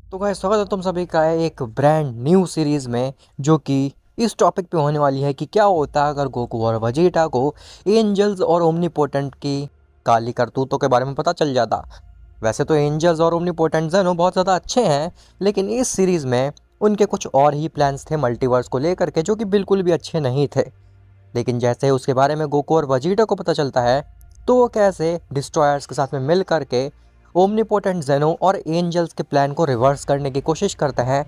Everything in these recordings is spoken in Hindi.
तो गाइस स्वागत है तुम सभी का है एक ब्रांड न्यू सीरीज में, जो कि इस टॉपिक पे होने वाली है कि क्या होता है अगर गोकू और वेजिटा को एंजल्स और ओमनीपोटेंट की काली करतूतों के बारे में पता चल जाता। वैसे तो एंजल्स और ओमनीपोटेंट ज़ेनो बहुत ज़्यादा अच्छे हैं, लेकिन इस सीरीज़ में उनके कुछ और ही प्लान्स थे मल्टीवर्स को लेकर के, जो कि बिल्कुल भी अच्छे नहीं थे। लेकिन जैसे ही उसके बारे में गोकू और वेजिटा को पता चलता है, तो वो कैसे डिस्ट्रॉयर्स के साथ में मिल करके ओमनीपोटेंट जेनो और एंजल्स के प्लान को रिवर्स करने की कोशिश करते हैं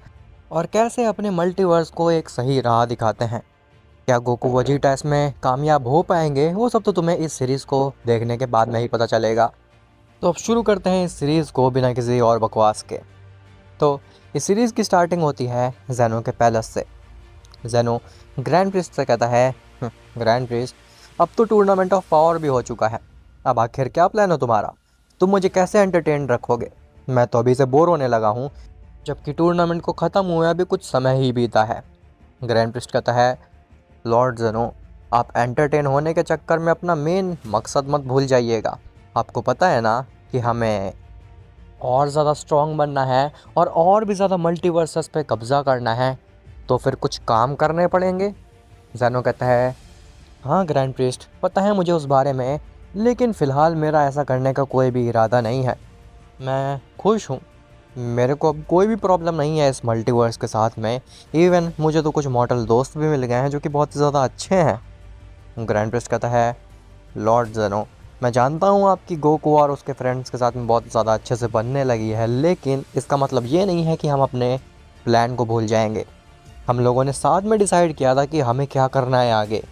और कैसे अपने मल्टीवर्स को एक सही राह दिखाते हैं। क्या गोकू वेजिटा इसमें कामयाब हो पाएंगे, वो सब तो तुम्हें इस सीरीज़ को देखने के बाद में ही पता चलेगा। तो अब शुरू करते हैं इस सीरीज़ को बिना किसी और बकवास के। तो इस सीरीज़ की स्टार्टिंग होती है जेनो के पैलेस से। जेनो ग्रैंड प्रिस्ट से कहता है, ग्रैंड प्रिस्ट, अब तो टूर्नामेंट ऑफ पावर भी हो चुका है, अब आखिर क्या प्लान हो तुम्हारा? तुम मुझे कैसे एंटरटेन रखोगे? मैं तो अभी से बोर होने लगा हूँ, जबकि टूर्नामेंट को ख़त्म हुए अभी कुछ समय ही बीता है। ग्रैंड प्रिस्ट कहता है, लॉर्ड जेनो, आप एंटरटेन होने के चक्कर में अपना मेन मकसद मत भूल जाइएगा। आपको पता है ना कि हमें और ज़्यादा स्ट्रॉन्ग बनना है और भी ज़्यादा मल्टीवर्सेस पे कब्ज़ा करना है, तो फिर कुछ काम करने पड़ेंगे। जेनो कहता है, हाँ ग्रैंड प्रीस्ट, पता है मुझे उस बारे में, लेकिन फ़िलहाल मेरा ऐसा करने का कोई भी इरादा नहीं है। मैं खुश हूँ, मेरे को अब कोई भी प्रॉब्लम नहीं है इस मल्टीवर्स के साथ में। इवन मुझे तो कुछ मॉडल दोस्त भी मिल गए हैं जो कि बहुत ज़्यादा अच्छे हैं। ग्रैंड प्रीस्ट कहता है, लॉर्ड जेनो, मैं जानता हूँ आपकी गोकू और उसके फ्रेंड्स के साथ में बहुत ज़्यादा अच्छे से बनने लगी है, लेकिन इसका मतलब ये नहीं है कि हम अपने प्लान को भूल जाएंगे। हम लोगों ने साथ में डिसाइड किया था कि हमें क्या करना है आगे।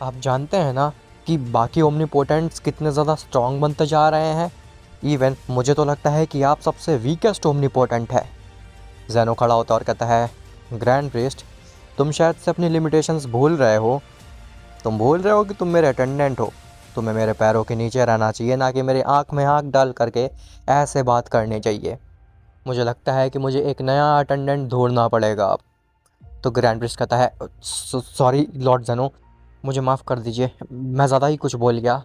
आप जानते हैं ना कि बाकी ओमनीपोटेंट्स कितने ज़्यादा स्ट्रॉन्ग बनते जा रहे हैं। इवन मुझे तो लगता है कि आप सबसे वीकेस्ट ओमनीपोटेंट है। जेनो खड़ा होता और कहता है, ग्रैंड प्रीस्ट, तुम शायद से अपनी लिमिटेशंस भूल रहे हो। तुम भूल रहे हो कि तुम मेरे अटेंडेंट हो। तुम्हें मेरे पैरों के नीचे रहना चाहिए, ना कि मेरी आँख में आँख डाल करके ऐसे बात करनी चाहिए। मुझे लगता है कि मुझे एक नया अटेंडेंट ढूंढना पड़ेगा अब। तो ग्रैंड प्रिस्ट कहता है, सॉरी लॉर्ड जेनो, मुझे माफ़ कर दीजिए, मैं ज़्यादा ही कुछ बोल गया,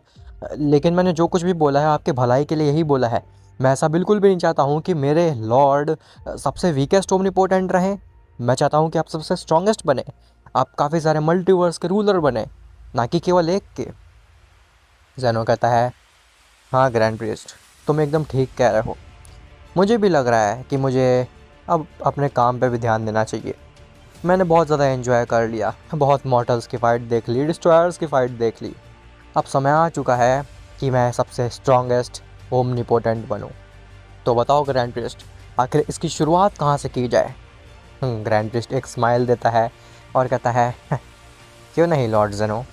लेकिन मैंने जो कुछ भी बोला है आपके भलाई के लिए यही बोला है। मैं ऐसा बिल्कुल भी नहीं चाहता हूँ कि मेरे लॉर्ड सबसे वीकेस्ट ओमनीपोटेंट रहें। मैं चाहता हूँ कि आप सबसे स्ट्रॉन्गेस्ट बने, आप काफ़ी सारे मल्टीवर्स के रूलर बने, ना कि केवल एक के। जेनो कहता है, हाँ ग्रैंड प्रिस्ट, तुम एकदम ठीक कह रहे हो। मुझे भी लग रहा है कि मुझे अब अपने काम पे भी ध्यान देना चाहिए। मैंने बहुत ज़्यादा एंजॉय कर लिया, बहुत मॉर्टल्स की फ़ाइट देख ली, डिस्ट्रॉयर्स की फ़ाइट देख ली। अब समय आ चुका है कि मैं सबसे स्ट्रॉन्गेस्ट ओमनीपोटेंट बनूं। तो बताओ ग्रैंड प्रिस्ट, आखिर इसकी शुरुआत कहाँ से की जाए? ग्रैंड प्रिस्ट एक स्माइल देता है और कहता है, क्यों नहीं लॉर्ड जेनो,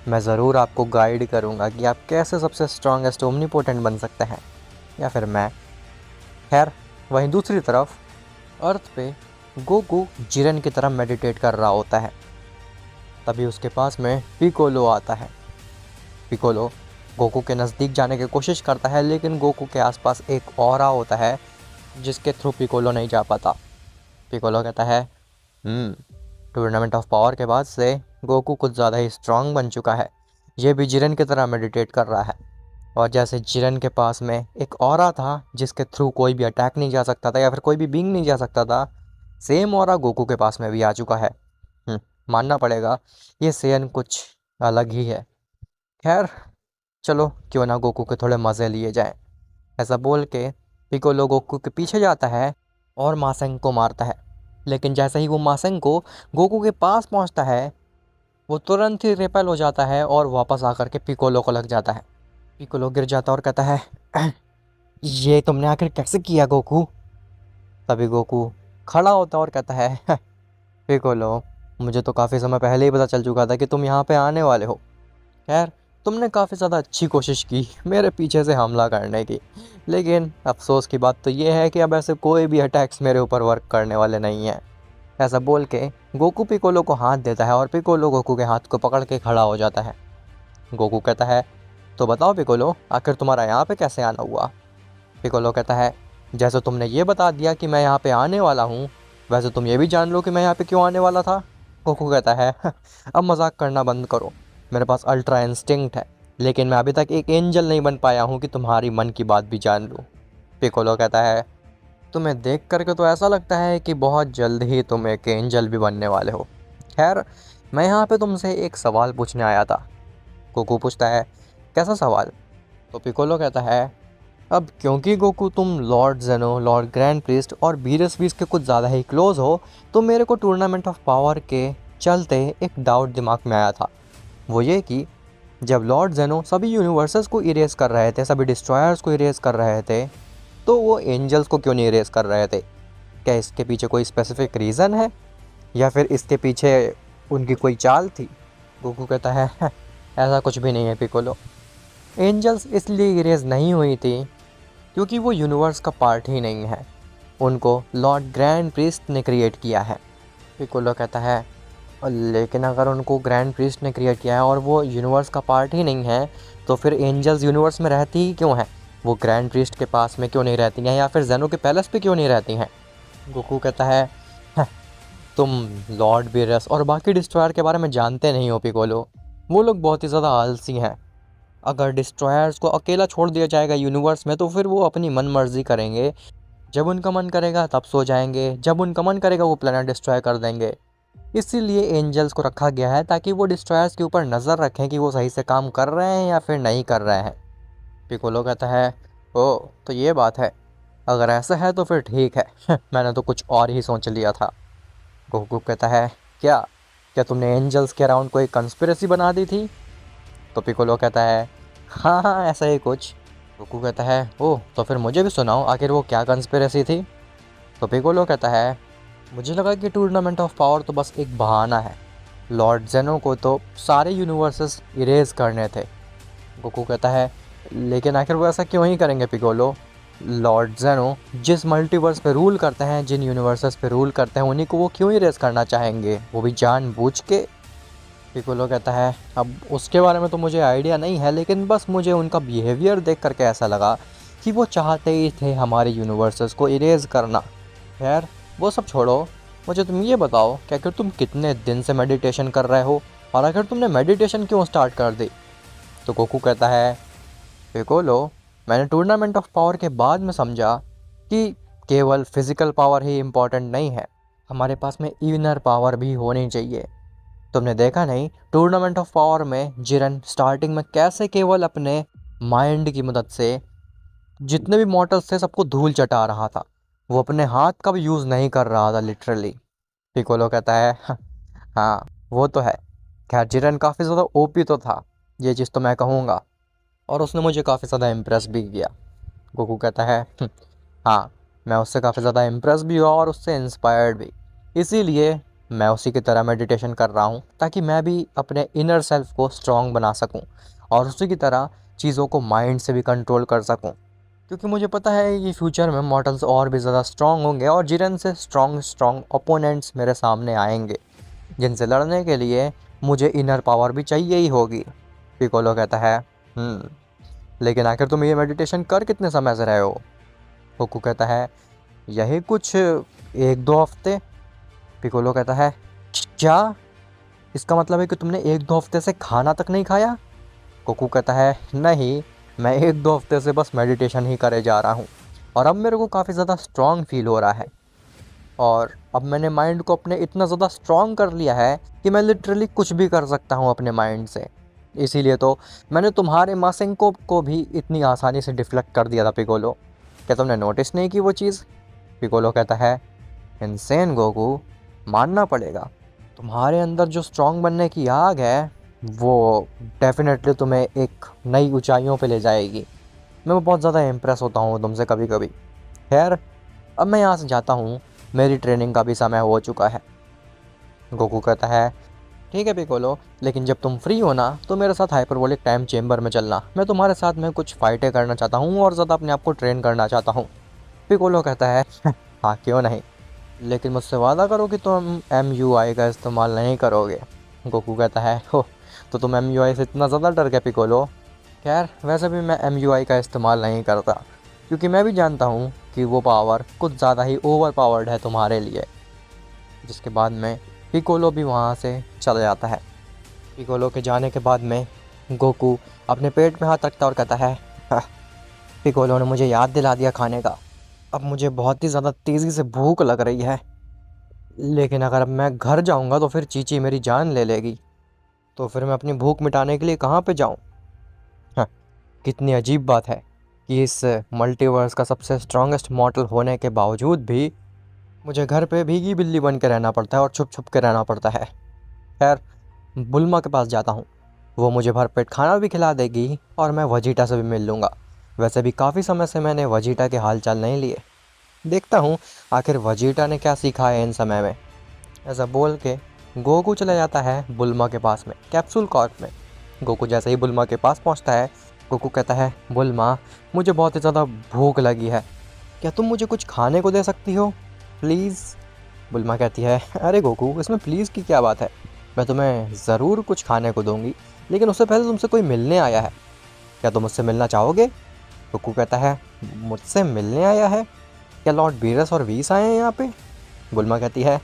मैं ज़रूर आपको गाइड करूँगा कि आप कैसे सबसे स्ट्रॉन्गेस्ट ओमनीपोटेंट बन सकते हैं, या फिर मैं। खैर, वहीं दूसरी तरफ अर्थ पे गोकू जिरन की तरह मेडिटेट कर रहा होता है। तभी उसके पास में पिकोलो आता है। पिकोलो गोकू के नज़दीक जाने की कोशिश करता है, लेकिन गोकू के आसपास एक ऑरा होता है जिसके थ्रू पिकोलो नहीं जा पाता। पिकोलो कहता है, टूर्नामेंट ऑफ पावर के बाद से गोकू कुछ ज़्यादा ही स्ट्रांग बन चुका है। ये भी जिरन की तरह मेडिटेट कर रहा है। और जैसे जिरन के पास में एक ऑरा था जिसके थ्रू कोई भी अटैक नहीं जा सकता था या फिर कोई भी बींग नहीं जा सकता था, सेम ऑरा गोकू के पास में भी आ चुका है। मानना पड़ेगा, ये सेयन कुछ अलग ही है। खैर चलो, क्यों ना गोकू के थोड़े मज़े लिए जाएं। ऐसा बोल के पिकोलो गोकू के पीछे जाता है और मासेंग को मारता है। लेकिन जैसे ही वो मासेंग को गोकू के पास पहुंचता है, वो तुरंत ही रिपेल हो जाता है और वापस आकर के पिकोलो को लग जाता है। पिकोलो गिर जाता और कहता है, ये तुमने आखिर कैसे किया गोकू? तभी गोकू खड़ा होता और कहता है, पिकोलो, मुझे तो काफ़ी समय पहले ही पता चल चुका था कि तुम यहाँ पे आने वाले हो। खैर, तुमने काफ़ी ज़्यादा अच्छी कोशिश की मेरे पीछे से हमला करने की, लेकिन अफसोस की बात तो ये है कि अब ऐसे कोई भी अटैक्स मेरे ऊपर वर्क करने वाले नहीं हैं। ऐसा बोल के गोकू पिकोलो को हाथ देता है और पिकोलो गोकू के हाथ को पकड़ के खड़ा हो जाता है। गोकू कहता है, तो बताओ पिकोलो, आखिर तुम्हारा यहाँ पे कैसे आना हुआ? पिकोलो कहता है, जैसे तुमने ये बता दिया कि मैं यहाँ पे आने वाला हूँ, वैसे तुम ये भी जान लो कि मैं यहाँ पे क्यों आने वाला था। गोकू कहता है, अब मजाक करना बंद करो, मेरे पास अल्ट्रा इंस्टिंक्ट है, लेकिन मैं अभी तक एक एंजल नहीं बन पाया हूँ कि तुम्हारी मन की बात भी जान लूँ। पिकोलो कहता है, तुम्हें देख करके तो ऐसा लगता है कि बहुत जल्द ही तुम एक एंजल भी बनने वाले हो। खैर, मैं यहाँ पे तुमसे एक सवाल पूछने आया था। गोकू पूछता है, कैसा सवाल? तो पिकोलो कहता है, अब क्योंकि गोकू तुम लॉर्ड जेनो, लॉर्ड ग्रैंड प्रीस्ट और बीरस बीस के कुछ ज़्यादा ही क्लोज हो, तो मेरे को टूर्नामेंट ऑफ पावर के चलते एक डाउट दिमाग में आया था। वो ये कि जब लॉर्ड जेनो सभी यूनिवर्सेस को इरेज कर रहे थे, सभी डिस्ट्रॉयर्स को इरेज कर रहे थे, तो वो एंजल्स को क्यों नहीं इरेज कर रहे थे? क्या इसके पीछे कोई स्पेसिफिक रीज़न है, या फिर इसके पीछे उनकी कोई चाल थी? गोकू कहता है, ऐसा कुछ भी नहीं है पिकोलो। एंजल्स इसलिए इरेज नहीं हुई थी क्योंकि वो यूनिवर्स का पार्ट ही नहीं है। उनको लॉर्ड ग्रैंड प्रीस्ट ने क्रिएट किया है। पिकोलो कहता है, लेकिन अगर उनको ग्रैंड प्रीस्ट ने क्रिएट किया है और वो यूनिवर्स का पार्ट ही नहीं है, तो फिर एंजल्स यूनिवर्स में रहती ही क्यों हैं? वो ग्रैंड प्रीस्ट के पास में क्यों नहीं रहती हैं, या फिर जेनो के पैलेस पे क्यों नहीं रहती हैं? गोकू कहता है, "हाँ, तुम लॉर्ड बीरस और बाकी डिस्ट्रॉयर के बारे में जानते नहीं हो पिकोलो। वो लोग बहुत ही ज़्यादा आलसी हैं। अगर डिस्ट्रॉयर्स को अकेला छोड़ दिया जाएगा यूनिवर्स में, तो फिर वो अपनी मन मर्जी करेंगे। जब उनका मन करेगा तब सो जाएंगे, जब उनका मन करेगा वो प्लेनेट डिस्ट्रॉय कर देंगे। इसीलिए एंजल्स को रखा गया है ताकि वो डिस्ट्रॉयर्स के ऊपर नज़र रखें कि वो सही से काम कर रहे हैं या फिर नहीं कर रहे हैं। पिकोलो कहता है, ओ तो ये बात है, अगर ऐसा है तो फिर ठीक है। मैंने तो कुछ और ही सोच लिया था। गोकू कहता है, क्या क्या तुमने एंजल्स के अराउंड कोई कंस्पिरेसी बना दी थी? तो पिकोलो कहता है, हाँ हाँ ऐसा ही कुछ। गोकू कहता है, ओह तो फिर मुझे भी सुनाओ, आखिर वो क्या कंस्पिरेसी थी? तो पिकोलो कहता है, मुझे लगा कि टूर्नामेंट ऑफ पावर तो बस एक बहाना है। लॉर्ड जेनो को तो सारे यूनिवर्सेस इरेज करने थे। गोकू कहता है, लेकिन आखिर वो ऐसा क्यों ही करेंगे पिकोलो? लॉर्ड जेनो जिस मल्टीवर्स पे रूल करते हैं, जिन यूनिवर्सेस पे रूल करते हैं, उन्हीं को वो क्यों इरेज करना चाहेंगे, वो भी जानबूझ के? पिकोलो कहता है, अब उसके बारे में तो मुझे आइडिया नहीं है, लेकिन बस मुझे उनका बिहेवियर देख करके ऐसा लगा कि वो चाहते ही थे हमारे यूनिवर्सेस को इरेज करना। खैर वो सब छोड़ो, मुझे तुम ये बताओ कि आखिर तुम कितने दिन से मेडिटेशन कर रहे हो, और आखिर तुमने मेडिटेशन क्यों स्टार्ट कर दी? तो गोकू कहता है, पिकोलो मैंने टूर्नामेंट ऑफ पावर के बाद में समझा कि केवल फिजिकल पावर ही इम्पोर्टेंट नहीं है, हमारे पास में इनर पावर भी होनी चाहिए। तुमने देखा नहीं टूर्नामेंट ऑफ पावर में जिरन स्टार्टिंग में कैसे केवल अपने माइंड की मदद से जितने भी मॉर्टल्स थे सबको धूल चटा रहा था? वो अपने हाथ का भी यूज़ नहीं कर रहा था लिटरली। पिकोलो कहता है, हाँ वो तो है। खैर जिरन काफ़ी ज़्यादा ओपी तो था, ये चीज़ तो मैं कहूँगा, और उसने मुझे काफ़ी ज़्यादा इम्प्रेस भी किया। गोकू कहता है, हाँ मैं उससे काफ़ी ज़्यादा इम्प्रेस भी हुआ और उससे इंस्पायर्ड भी, इसीलिए मैं उसी की तरह मेडिटेशन कर रहा हूँ ताकि मैं भी अपने इनर सेल्फ को स्ट्रॉन्ग बना सकूँ और उसी की तरह चीज़ों को माइंड से भी कंट्रोल कर सकूँ, क्योंकि मुझे पता है कि फ्यूचर में मॉडल्स और भी ज़्यादा स्ट्रॉन्ग होंगे और जिरन से स्ट्रॉन्ग ओपोनेंट्स मेरे सामने आएंगे, जिनसे लड़ने के लिए मुझे इनर पावर भी चाहिए ही होगी। पिकोलो कहता है, लेकिन आखिर तुम ये मेडिटेशन कर कितने समय से रहे हो? गोकू कहता है, यही कुछ 1-2 हफ्ते। पिकोलो कहता है, क्या? इसका मतलब है कि तुमने 1-2 हफ्ते से खाना तक नहीं खाया? गोकू कहता है, नहीं मैं 1-2 हफ्ते से बस मेडिटेशन ही करे जा रहा हूँ, और अब मेरे को काफ़ी ज़्यादा स्ट्रॉन्ग फील हो रहा है, और अब मैंने माइंड को अपने इतना ज़्यादा स्ट्रॉन्ग कर लिया है कि मैं लिटरली कुछ भी कर सकता हूँ अपने माइंड से। इसीलिए तो मैंने तुम्हारे मासेंको को भी इतनी आसानी से डिफ्लेक्ट कर दिया था पिकोलो। क्या तुमने नोटिस नहीं की वो चीज़? पिकोलो कहता है, इनसेन गोकू, मानना पड़ेगा तुम्हारे अंदर जो स्ट्रॉन्ग बनने की आग है वो डेफिनेटली तुम्हें एक नई ऊंचाइयों पे ले जाएगी। मैं बहुत ज़्यादा इम्प्रेस होता हूँ तुमसे कभी कभी। खैर अब मैं यहाँ से जाता हूँ, मेरी ट्रेनिंग का भी समय हो चुका है। गोकू कहता है, ठीक है पिकोलो, लेकिन जब तुम फ्री हो ना तो मेरे साथ हाइपरबोलिक टाइम चेम्बर में चलना, मैं तुम्हारे साथ में कुछ फाइटें करना चाहता हूँ और ज़्यादा अपने आप को ट्रेन करना चाहता हूँ। पिकोलो कहता है, हाँ क्यों नहीं, लेकिन मुझसे वादा करो कि तुम MUI का इस्तेमाल नहीं करोगे। गोकू कहता है, हो तो तुम MUI से इतना ज़्यादा डर गए पिकोलो? खैर वैसे भी मैं MUI का इस्तेमाल नहीं करता, क्योंकि मैं भी जानता हूँ कि वो पावर कुछ ज़्यादा ही ओवर पावर्ड है तुम्हारे लिए। जिसके बाद में पिकोलो भी वहाँ से चला जाता है। पिकोलो के जाने के बाद में गोकू अपने पेट में हाथ रखता और कहता है, "हाँ, पिकोलो ने मुझे याद दिला दिया खाने का। अब मुझे बहुत ही ज़्यादा तेज़ी से भूख लग रही है, लेकिन अगर अब मैं घर जाऊंगा तो फिर चीची मेरी जान ले लेगी। तो फिर मैं अपनी भूख मिटाने के लिए कहाँ पे जाऊँ? हाँ, कितनी अजीब बात है कि इस मल्टीवर्स का सबसे स्ट्रॉन्गेस्ट मॉडल होने के बावजूद भी मुझे घर पे भीगी बिल्ली बन के रहना पड़ता है और छुप छुप के रहना पड़ता है। खैर, बुल्मा के पास जाता हूँ, वो मुझे भरपेट खाना भी खिला देगी और मैं वजीटा से भी मिल लूँगा। वैसे भी काफ़ी समय से मैंने वजीटा के हाल चाल नहीं लिए। देखता हूँ आखिर वजीटा ने क्या सीखा है इन समय में। ऐसा बोल के गोकू चला जाता है बुल्मा के पास में, कैप्सूल कॉर्प में। गोकू जैसे ही बुल्मा के पास पहुँचता है, गोकू कहता है, बुल्मा, मुझे बहुत ही ज़्यादा भूख लगी है, क्या तुम मुझे कुछ खाने को दे सकती हो प्लीज़? बुल्मा कहती है, अरे गोकू, इसमें प्लीज़ की क्या बात है, मैं तुम्हें ज़रूर कुछ खाने को दूंगी, लेकिन उससे पहले तुमसे कोई मिलने आया है, क्या तुम मुझसे मिलना चाहोगे? गोकू कहता है, मुझसे मिलने आया है? क्या लॉर्ड बीरस और वीस आए हैं यहाँ पे? बुल्मा कहती है,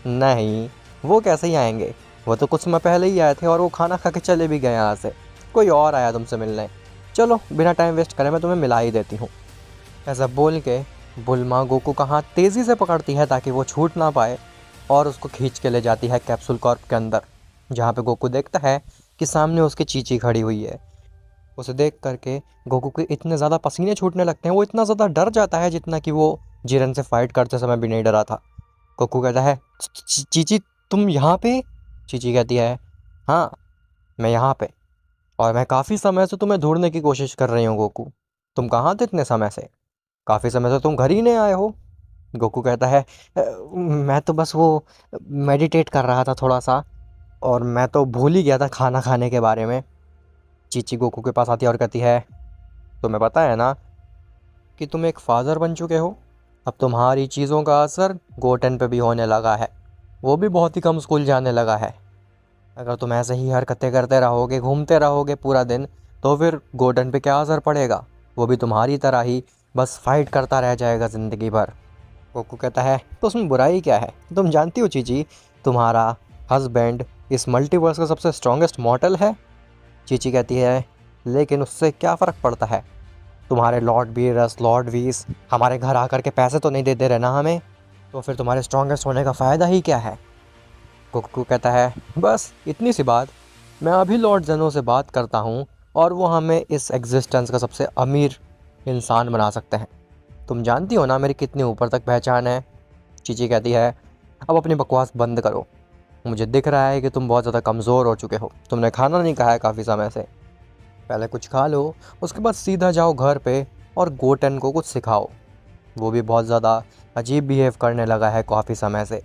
नहीं, वो कैसे ही आएंगे, वो तो कुछ समय पहले ही आए थे और वो खाना खा के चले भी गए यहाँ से। कोई और आया तुमसे मिलने, चलो बिना टाइम वेस्ट करे मैं तुम्हें मिला ही देती हूँ। ऐसा बोल के बुल्मा गोकू का हाथ तेज़ी से पकड़ती है ताकि वो छूट ना पाए और उसको खींच के ले जाती है कैप्सूल कॉर्प के अंदर, जहाँ पे गोकू देखता है कि सामने उसकी चीची खड़ी हुई है। उसे देख करके गोकू के इतने ज़्यादा पसीने छूटने लगते हैं, वो इतना ज़्यादा डर जाता है जितना कि वो जिरन से फाइट करते समय भी नहीं डरा था। गोकू कहता है, चीची, तुम यहाँ पे? चीची कहती है, हाँ, मैं यहाँ पे, और मैं काफ़ी समय से तुम्हें ढूंढने की कोशिश कर रही हूँ गोकू। तुम कहाँ थे इतने समय से? काफ़ी समय से तुम घर ही नहीं आए हो। गोकू कहता है, मैं तो बस वो मेडिटेट कर रहा था थोड़ा सा, और मैं तो भूल ही गया था खाना खाने के बारे में। चीची गोकू के पास आती है और कहती है, तुम्हें पता है ना कि तुम एक फादर बन चुके हो? अब तुम्हारी चीज़ों का असर गोटेन पे भी होने लगा है, वो भी बहुत ही कम स्कूल जाने लगा है। अगर तुम ऐसे ही हरकतें करते रहोगे, घूमते रहोगे पूरा दिन, तो फिर गोटेन पे क्या असर पड़ेगा? वो भी तुम्हारी तरह ही बस फाइट करता रह जाएगा ज़िंदगी भर। गोकू कहता है, तो उसमें बुराई क्या है? तुम जानती हो चीची, तुम्हारा हस्बैंड इस मल्टीवर्स का सबसे स्ट्रॉन्गेस्ट मॉडल है। चीची कहती है, लेकिन उससे क्या फ़र्क पड़ता है? तुम्हारे लॉर्ड बीरस, लॉर्ड वीस हमारे घर आकर के पैसे तो नहीं देते रहना हमें, तो फिर तुम्हारे स्ट्रॉन्गेस्ट होने का फ़ायदा ही क्या है? गोकू कहता है, बस इतनी सी बात, मैं अभी लॉर्ड जेनो से बात करता हूँ और वो हमें इस एग्जिस्टेंस का सबसे अमीर इंसान बना सकते हैं। तुम जानती हो ना मेरी कितनी ऊपर तक पहचान है। चीची कहती है, अब अपनी बकवास बंद करो, मुझे दिख रहा है कि तुम बहुत ज़्यादा कमज़ोर हो चुके हो, तुमने खाना नहीं खाया काफ़ी समय से, पहले कुछ खा लो, उसके बाद सीधा जाओ घर पे और गोटेन को कुछ सिखाओ। वो भी बहुत ज़्यादा अजीब बिहेव करने लगा है काफ़ी समय से।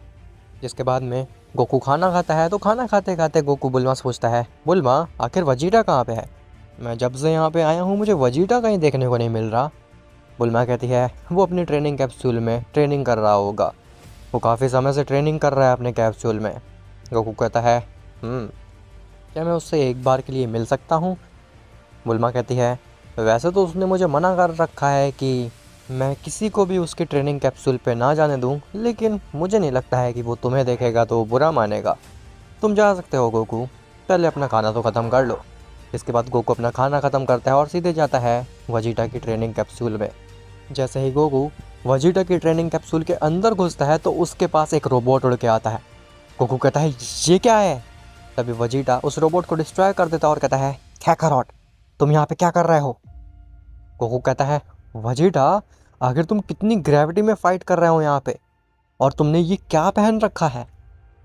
जिसके बाद में गोकू खाना खाता है, तो खाना खाते खाते गोकू बुल्मा से पूछता है, बुल्मा, आखिर वजीटा कहाँ पे है? मैं जब से यहाँ पे आया हूँ मुझे वजीटा कहीं देखने को नहीं मिल रहा। बुल्मा कहती है, वो अपनी ट्रेनिंग कैप्सूल में ट्रेनिंग कर रहा होगा, वो काफ़ी समय से ट्रेनिंग कर रहा है अपने कैप्सूल में। गोकू कहता है, क्या मैं उससे एक बार के लिए मिल सकता हूँ? बुल्मा कहती है, वैसे तो उसने मुझे मना कर रखा है कि मैं किसी को भी उसकी ट्रेनिंग कैप्सूल पे ना जाने दूं, लेकिन मुझे नहीं लगता है कि वो तुम्हें देखेगा तो बुरा मानेगा। तुम जा सकते हो गोकू, पहले अपना खाना तो ख़त्म कर लो। इसके बाद गोकू अपना खाना ख़त्म करता है और सीधे जाता है वजीटा की ट्रेनिंग कैप्सूल में। जैसे ही गोकू वजीटा की ट्रेनिंग कैप्सूल के अंदर घुसता है तो उसके पास एक रोबोट उड़ के आता है। गोकू कहता है, ये क्या है? तभी वजीटा उस रोबोट को डिस्ट्रॉय कर देता है और कहता है, कैकारॉट, तुम यहाँ पे क्या कर रहे हो? गोकू कहता है, वजीटा, आखिर तुम कितनी ग्रेविटी में फाइट कर रहे हो यहाँ पे, और तुमने ये क्या पहन रखा है?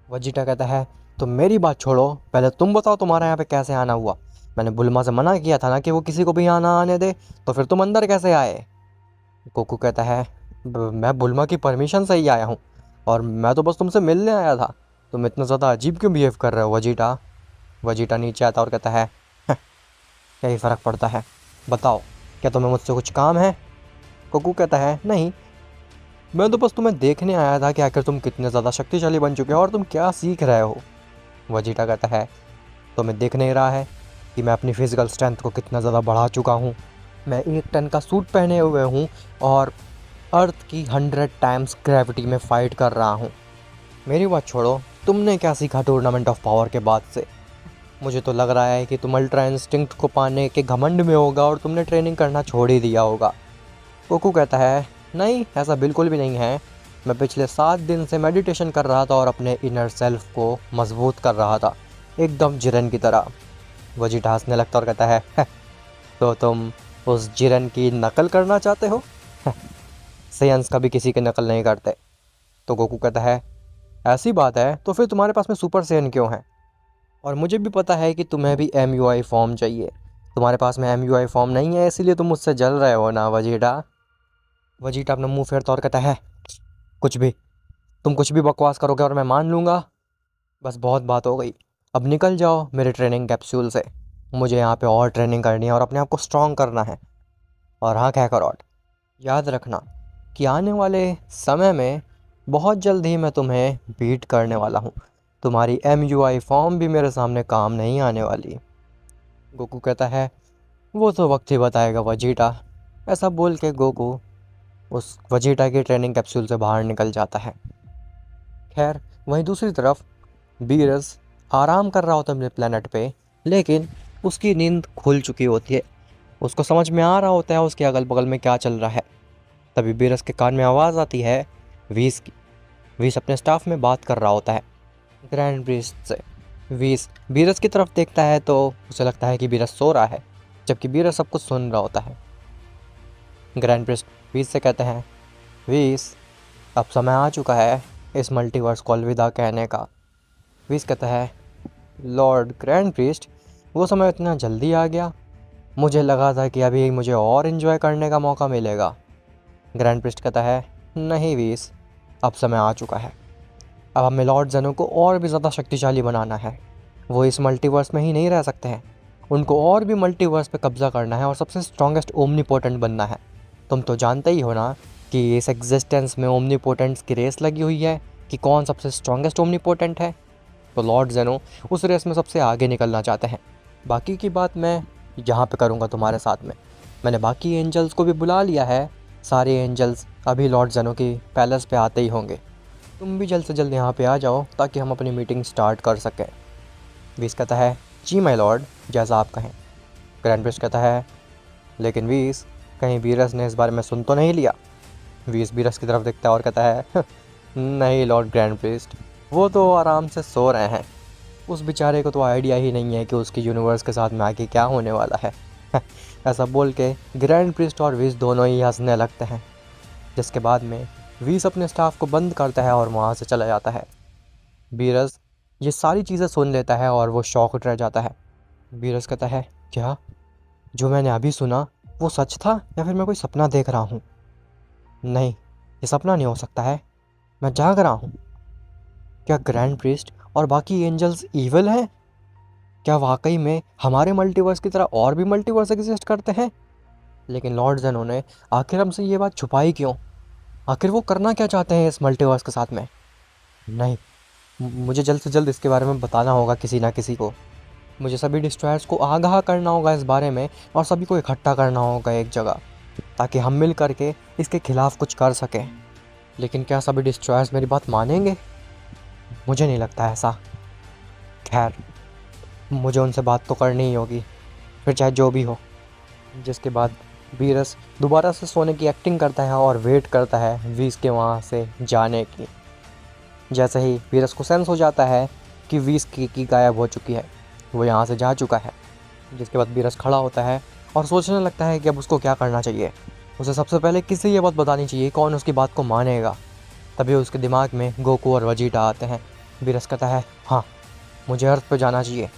वजीटा कहता है, तुम मेरी बात छोड़ो, पहले तुम बताओ तुम्हारा यहाँ पे कैसे आना हुआ। मैंने बुल्मा से मना किया था ना कि वो किसी को भी यहाँ ना आने दे, तो फिर तुम अंदर कैसे आए? गोकू कहता है, मैं बुल्मा की परमिशन से ही आया हूँ, और मैं तो बस तुमसे मिलने आया था, तुम इतना ज़्यादा अजीब क्यों बिहेव कर रहे हो वजीटा? वजीटा नीचे आता और कहता है, क्या ही फ़र्क पड़ता है, बताओ, क्या तुम्हें मुझसे कुछ काम है? गोकू कहता है, नहीं, मैं तो बस तुम्हें देखने आया था कि आखिर तुम कितने ज़्यादा शक्तिशाली बन चुके हो और तुम क्या सीख रहे हो। वजीटा कहता है, तुम्हें दिख नहीं रहा है कि मैं अपनी फिजिकल स्ट्रेंथ को कितना ज़्यादा बढ़ा चुका हूँ? मैं 1 टन का सूट पहने हुए हूँ और अर्थ की 100 टाइम्स ग्रेविटी में फ़ाइट कर रहा हूँ। मेरी बात छोड़ो, तुमने क्या सीखा टूर्नामेंट ऑफ पावर के बाद से? मुझे तो लग रहा है कि तुम अल्ट्रा इंस्टिंक्ट को पाने के घमंड में होगा और तुमने ट्रेनिंग करना छोड़ ही दिया होगा। गोकू कहता है, नहीं, ऐसा बिल्कुल भी नहीं है। मैं पिछले 7 दिन से मेडिटेशन कर रहा था और अपने इनर सेल्फ को मजबूत कर रहा था, एकदम जिरन की तरह। वजीटा हंसने लगता और कहता है, तो तुम उस जिरन की नकल करना चाहते हो? सेयंस कभी किसी की नकल नहीं करते। तो गोकू कहता है, ऐसी बात है तो फिर तुम्हारे पास में सुपर सेयन क्यों है? और मुझे भी पता है कि तुम्हें भी MUI फॉर्म चाहिए। तुम्हारे पास में MUI फॉर्म नहीं है, इसीलिए तुम मुझसे जल रहे हो ना वजीटा। वजीटा अपना मुंह फेरता और कहता है, कुछ भी, तुम कुछ भी बकवास करोगे और मैं मान लूँगा। बस बहुत बात हो गई, अब निकल जाओ मेरे ट्रेनिंग कैप्सूल से। मुझे यहाँ पे और ट्रेनिंग करनी है और अपने आप को स्ट्रॉन्ग करना है। और हाँ कैकरॉट, याद रखना कि आने वाले समय में बहुत जल्द ही मैं तुम्हें बीट करने वाला हूँ। तुम्हारी MUI फॉर्म भी मेरे सामने काम नहीं आने वाली। गोकू कहता है, वो तो वक्त ही बताएगा वजीटा। ऐसा बोल के गोकू उस वजीटा की ट्रेनिंग कैप्सूल से बाहर निकल जाता है। खैर, वहीं दूसरी तरफ बीरस आराम कर रहा होता है अपने प्लेनेट पे, लेकिन उसकी नींद खुल चुकी होती है। उसको समझ में आ रहा होता है उसके अगल बगल में क्या चल रहा है। तभी बीरस के कान में आवाज़ आती है वीस की। वीस अपने स्टाफ में बात कर रहा होता है ग्रैंड प्रीस्ट से। वीस बीरस की तरफ देखता है तो उसे लगता है कि बीरस सो रहा है, जबकि बीरस सब कुछ सुन रहा होता है। ग्रैंड प्रीस्ट वीस से कहते हैं, वीस, अब समय आ चुका है इस मल्टीवर्स को अलविदा कहने का। वीस कहता है, लॉर्ड ग्रैंड प्रीस्ट, वो समय इतना जल्दी आ गया? मुझे लगा था कि अभी मुझे और इन्जॉय करने का मौका मिलेगा। ग्रैंड प्रीस्ट कहता है, नहीं वीस, अब समय आ चुका है। अब हमें लॉर्ड जेनो को और भी ज़्यादा शक्तिशाली बनाना है। वो इस मल्टीवर्स में ही नहीं रह सकते हैं, उनको और भी मल्टीवर्स पे कब्जा करना है और सबसे स्ट्रॉन्गेस्ट ओमनीपोटेंट बनना है। तुम तो जानते ही हो ना कि इस एग्जिस्टेंस में ओमनीपोटेंट्स की रेस लगी हुई है कि कौन सबसे स्ट्रॉन्गेस्ट ओमनीपोटेंट है। तो लॉर्ड जेनो उस रेस में सबसे आगे निकलना चाहते हैं। बाकी की बात मैं यहाँ पे करूँगा तुम्हारे साथ में। मैंने बाकी एंजल्स को भी बुला लिया है। सारे एंजल्स अभी लॉर्ड जेनो की पैलेस पे आते ही होंगे। तुम भी जल्द से जल्द यहाँ पे आ जाओ ताकि हम अपनी मीटिंग स्टार्ट कर सकें। वीस कहता है, जी माय लॉर्ड, जैसा आप कहें। ग्रैंड प्रिस्ट कहता है, लेकिन वीस, कहीं बीरस ने इस बारे में सुन तो नहीं लिया? वीस बीरस की तरफ देखता है और कहता है, नहीं लॉर्ड ग्रैंड प्रिस्ट, वो तो आराम से सो रहे हैं। उस बेचारे को तो आइडिया ही नहीं है कि उसकी यूनिवर्स के साथ में आगे क्या होने वाला है। ऐसा बोल के ग्रैंड प्रिस्ट और वीस दोनों ही हंसने लगते हैं, जिसके बाद में वीस अपने स्टाफ को बंद करता है और वहाँ से चला जाता है। बीरस ये सारी चीज़ें सुन लेता है और वो शॉक्ड रह जाता है। बीरस कहता है, क्या जो मैंने अभी सुना वो सच था या फिर मैं कोई सपना देख रहा हूँ? नहीं, ये सपना नहीं हो सकता है, मैं जाग रहा हूँ। क्या ग्रैंड प्रीस्ट और बाकी एंजल्स ईविल हैं? क्या वाकई में हमारे मल्टीवर्स की तरह और भी मल्टीवर्स एग्जिस्ट करते हैं? लेकिन लॉर्ड जेनो ने आखिर हमसे ये बात छुपाई क्यों? आखिर वो करना क्या चाहते हैं इस मल्टीवर्स के साथ में? नहीं, मुझे जल्द से जल्द इसके बारे में बताना होगा किसी ना किसी को। मुझे सभी डिस्ट्रॉयर्स को आगाह करना होगा इस बारे में और सभी को इकट्ठा करना होगा एक जगह, ताकि हम मिल करके इसके खिलाफ कुछ कर सकें। लेकिन क्या सभी डिस्ट्रॉयर्स मेरी बात मानेंगे? मुझे नहीं लगता ऐसा। खैर, मुझे उनसे बात तो करनी ही होगी, फिर चाहे जो भी हो। जिसके बाद बीरस दोबारा से सोने की एक्टिंग करता है और वेट करता है वीस के वहाँ से जाने की। जैसे ही बीरस को सेंस हो जाता है कि वीस की गायब हो चुकी है, वो यहाँ से जा चुका है। जिसके बाद बीरस खड़ा होता है और सोचने लगता है कि अब उसको क्या करना चाहिए। उसे सबसे पहले किसी ये बात बतानी चाहिए, कौन उसकी बात को मानेगा। तभी उसके दिमाग में गोकू और वजीटा आते हैं। बीरस कहता है, हाँ, मुझे अर्थ पे जाना चाहिए,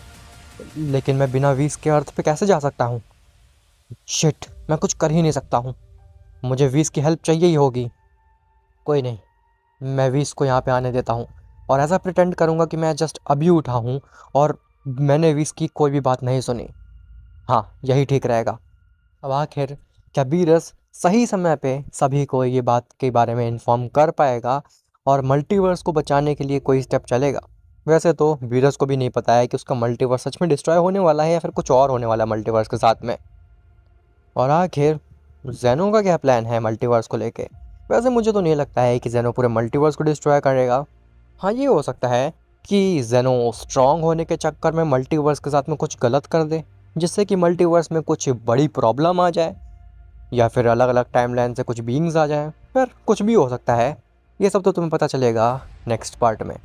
लेकिन मैं बिना वीस के अर्थ पे कैसे जा सकता हूँ? शिट, मैं कुछ कर ही नहीं सकता हूँ। मुझे वीस की हेल्प चाहिए ही होगी। कोई नहीं, मैं वीस को यहाँ पे आने देता हूँ और ऐसा प्रिटेंड करूँगा कि मैं जस्ट अभी उठा हूँ और मैंने वीस की कोई भी बात नहीं सुनी। हाँ, यही ठीक रहेगा। अब आखिर क्या बीरस सही समय पे सभी को ये बात के बारे में इन्फॉर्म कर पाएगा और मल्टीवर्स को बचाने के लिए कोई स्टेप चलेगा? वैसे तो बीरस को भी नहीं पता है कि उसका मल्टीवर्स सच में डिस्ट्रॉय होने वाला है या फिर कुछ और होने वाला है मल्टीवर्स के साथ में। और आखिर जेनो का क्या प्लान है मल्टीवर्स को लेके? वैसे मुझे तो नहीं लगता है कि जेनो पूरे मल्टीवर्स को डिस्ट्रॉय करेगा। हाँ, ये हो सकता है कि जेनो स्ट्रांग होने के चक्कर में मल्टीवर्स के साथ में कुछ गलत कर दे, जिससे कि मल्टीवर्स में कुछ बड़ी प्रॉब्लम आ जाए। या फिर अलग अलग टाइमलाइन से कुछ बीइंग्स आ जाएं, फिर कुछ भी हो सकता है। ये सब तो तुम्हें पता चलेगा नेक्स्ट पार्ट में।